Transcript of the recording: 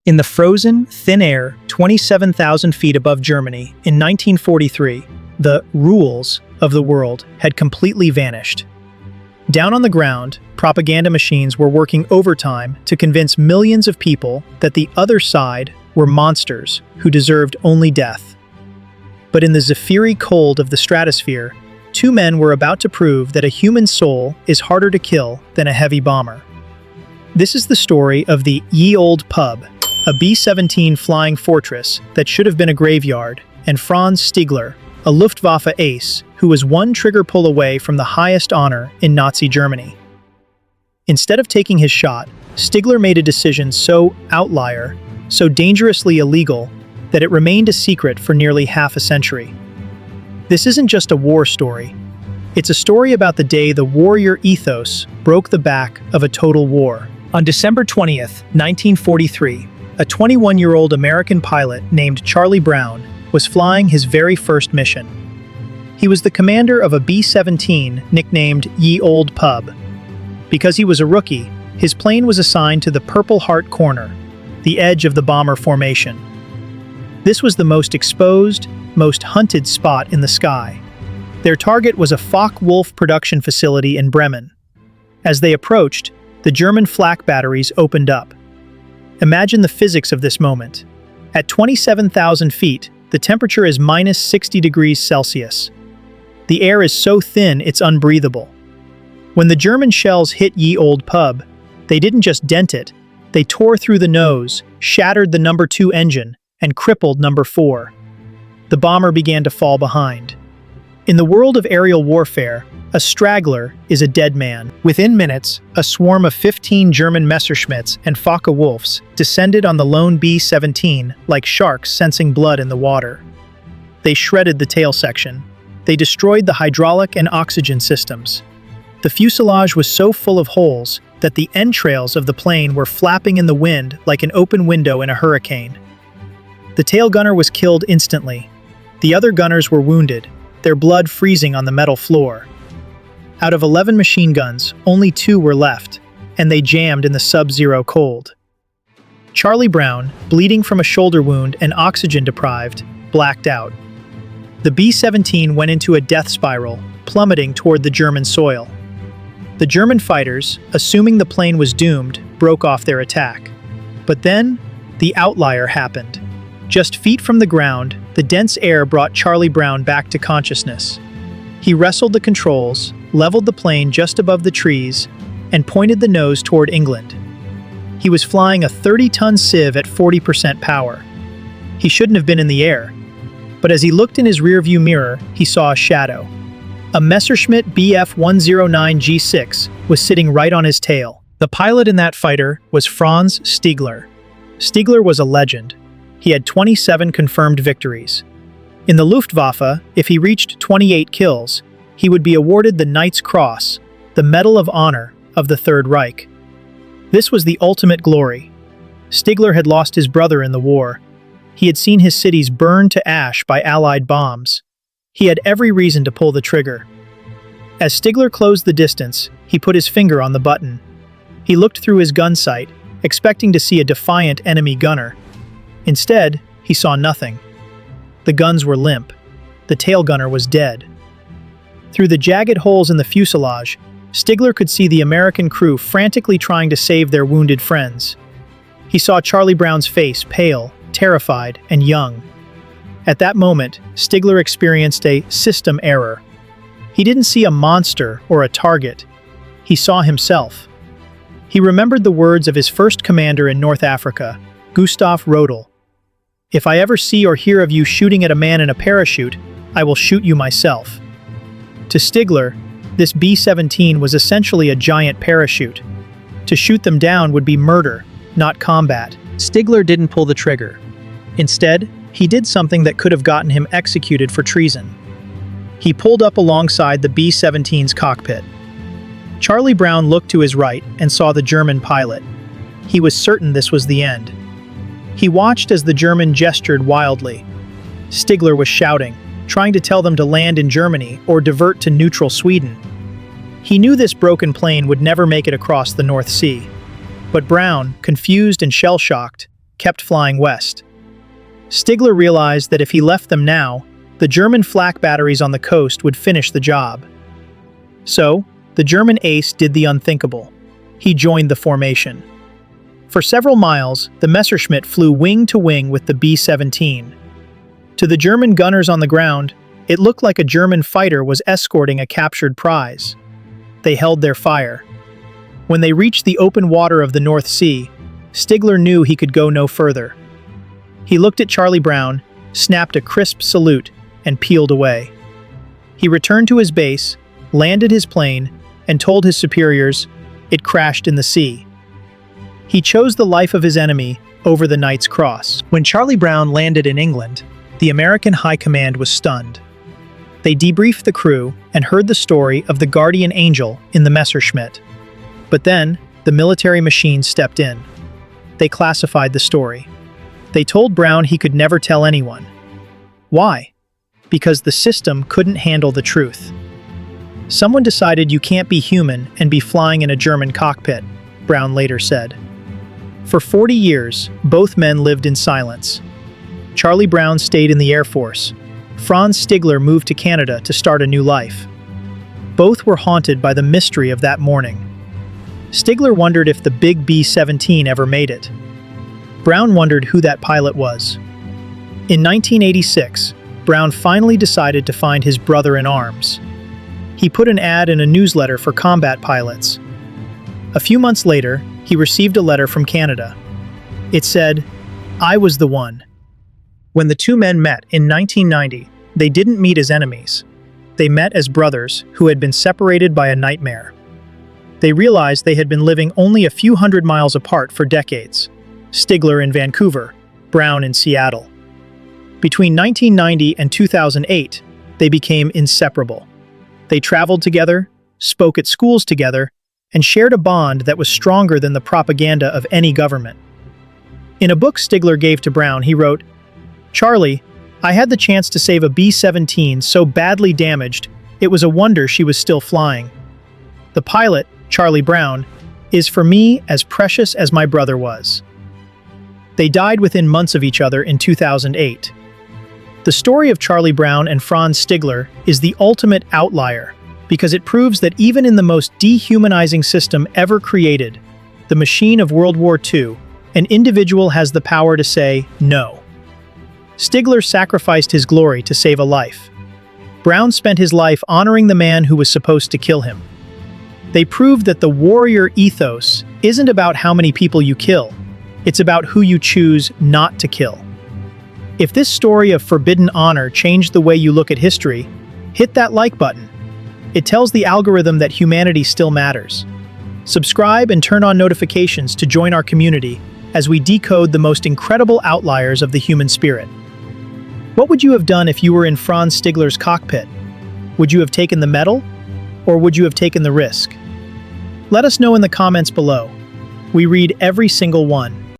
In the frozen, thin air, 27,000 feet above Germany, in 1943, the rules of the world had completely vanished. Down on the ground, propaganda machines were working overtime to convince millions of people that the other side were monsters who deserved only death. But in the zephyry cold of the stratosphere, two men were about to prove that a human soul is harder to kill than a heavy bomber. This is the story of the Ye Olde Pub, a B-17 flying fortress that should have been a graveyard, and Franz Stigler, a Luftwaffe ace who was one trigger pull away from the highest honor in Nazi Germany. Instead of taking his shot, Stigler made a decision so outlier, so dangerously illegal, that it remained a secret for nearly half a century. This isn't just a war story. It's a story about the day the warrior ethos broke the back of a total war. On December 20th, 1943, a 21-year-old American pilot named Charlie Brown was flying his very first mission. He was the commander of a B-17 nicknamed Ye Olde Pub. Because he was a rookie, his plane was assigned to the Purple Heart Corner, the edge of the bomber formation. This was the most exposed, most hunted spot in the sky. Their target was a Focke-Wulf production facility in Bremen. As they approached, the German flak batteries opened up. Imagine the physics of this moment. At 27,000 feet, the temperature is minus 60 degrees Celsius. The air is so thin it's unbreathable. When the German shells hit Ye Olde Pub, they didn't just dent it, they tore through the nose, shattered the number 2 engine, and crippled number 4. The bomber began to fall behind. In the world of aerial warfare, a straggler is a dead man. Within minutes, a swarm of 15 German Messerschmitts and Focke-Wulfs descended on the lone B-17 like sharks sensing blood in the water. They shredded the tail section. They destroyed the hydraulic and oxygen systems. The fuselage was so full of holes that the entrails of the plane were flapping in the wind like an open window in a hurricane. The tail gunner was killed instantly. The other gunners were wounded, their blood freezing on the metal floor. Out of 11 machine guns, only 2 were left, and they jammed in the sub-zero cold. Charlie Brown, bleeding from a shoulder wound and oxygen-deprived, blacked out. The B-17 went into a death spiral, plummeting toward the German soil. The German fighters, assuming the plane was doomed, broke off their attack. But then, the outlier happened. Just feet from the ground, the dense air brought Charlie Brown back to consciousness. He wrestled the controls, leveled the plane just above the trees, and pointed the nose toward England. He was flying a 30-ton Sieve at 40% power. He shouldn't have been in the air, but as he looked in his rearview mirror, he saw a shadow. A Messerschmitt Bf-109 G6 was sitting right on his tail. The pilot in that fighter was Franz Stigler. Stigler was a legend. He had 27 confirmed victories. In the Luftwaffe, if he reached 28 kills, he would be awarded the Knight's Cross, the Medal of Honor of the Third Reich. This was the ultimate glory. Stigler had lost his brother in the war. He had seen his cities burned to ash by Allied bombs. He had every reason to pull the trigger. As Stigler closed the distance, he put his finger on the button. He looked through his gun sight, expecting to see a defiant enemy gunner. Instead, he saw nothing. The guns were limp. The tail gunner was dead. Through the jagged holes in the fuselage, Stigler could see the American crew frantically trying to save their wounded friends. He saw Charlie Brown's face, pale, terrified, and young. At that moment, Stigler experienced a system error. He didn't see a monster or a target. He saw himself. He remembered the words of his first commander in North Africa, Gustav Rodel. "If I ever see or hear of you shooting at a man in a parachute, I will shoot you myself." To Stigler, this B-17 was essentially a giant parachute. To shoot them down would be murder, not combat. Stigler didn't pull the trigger. Instead, he did something that could have gotten him executed for treason. He pulled up alongside the B-17's cockpit. Charlie Brown looked to his right and saw the German pilot. He was certain this was the end. He watched as the German gestured wildly. Stigler was shouting, trying to tell them to land in Germany or divert to neutral Sweden. He knew this broken plane would never make it across the North Sea. But Brown, confused and shell-shocked, kept flying west. Stigler realized that if he left them now, the German flak batteries on the coast would finish the job. So, the German ace did the unthinkable. He joined the formation. For several miles, the Messerschmitt flew wing to wing with the B-17. To the German gunners on the ground, it looked like a German fighter was escorting a captured prize. They held their fire. When they reached the open water of the North Sea, Stigler knew he could go no further. He looked at Charlie Brown, snapped a crisp salute, and peeled away. He returned to his base, landed his plane, and told his superiors, it crashed in the sea. He chose the life of his enemy over the Knight's Cross. When Charlie Brown landed in England, the American High Command was stunned. They debriefed the crew and heard the story of the guardian angel in the Messerschmitt. But then, the military machine stepped in. They classified the story. They told Brown he could never tell anyone. Why? Because the system couldn't handle the truth. Someone decided you can't be human and be flying in a German cockpit, Brown later said. For 40 years, both men lived in silence. Charlie Brown stayed in the Air Force. Franz Stigler moved to Canada to start a new life. Both were haunted by the mystery of that morning. Stigler wondered if the big B-17 ever made it. Brown wondered who that pilot was. In 1986, Brown finally decided to find his brother-in-arms. He put an ad in a newsletter for combat pilots. A few months later, he received a letter from Canada. It said, "I was the one." When the two men met in 1990, they didn't meet as enemies. They met as brothers who had been separated by a nightmare. They realized they had been living only a few hundred miles apart for decades. Stigler in Vancouver, Brown in Seattle. Between 1990 and 2008, they became inseparable. They traveled together, spoke at schools together, and shared a bond that was stronger than the propaganda of any government. In a book Stigler gave to Brown, he wrote, "Charlie, I had the chance to save a B-17 so badly damaged, it was a wonder she was still flying. The pilot, Charlie Brown, is for me as precious as my brother was." They died within months of each other in 2008. The story of Charlie Brown and Franz Stigler is the ultimate outlier because it proves that even in the most dehumanizing system ever created, the machine of World War II, an individual has the power to say no. Stigler sacrificed his glory to save a life. Brown spent his life honoring the man who was supposed to kill him. They proved that the warrior ethos isn't about how many people you kill, it's about who you choose not to kill. If this story of forbidden honor changed the way you look at history, hit that like button. It tells the algorithm that humanity still matters. Subscribe and turn on notifications to join our community as we decode the most incredible outliers of the human spirit. What would you have done if you were in Franz Stigler's cockpit? Would you have taken the medal? Or would you have taken the risk? Let us know in the comments below. We read every single one.